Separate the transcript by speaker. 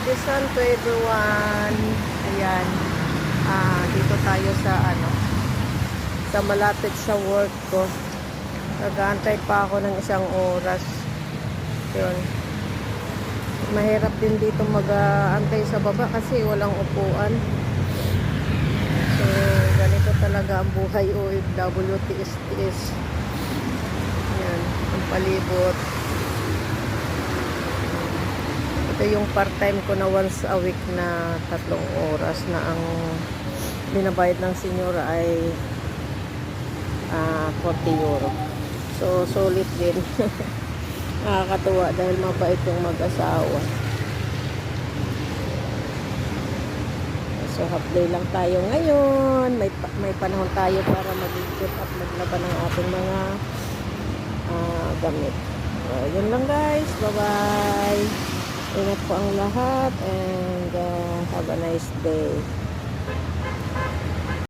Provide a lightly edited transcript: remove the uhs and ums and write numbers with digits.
Speaker 1: Saturday Santo everyone. Ayan. Dito tayo sa sa malapit sa work ko. Nag-aantay pa ako ng isang oras. Yun. Mahirap din dito mag-aantay sa baba kasi walang upuan. So, ganito talaga ang buhay OFW, TSTS. Ayan, ang palibot. Ito yung part-time ko na once a week na 3 oras na ang binabayad ng senyora ay 40 euro. So, solid din. Nakakatuwa dahil mabait yung mag-asawa. So, half day lang tayo ngayon. May panahon tayo para mag-ikot at maglaban ng ating mga gamit. So, yun lang guys. Bye-bye. Ingat po ang lahat and have a nice day.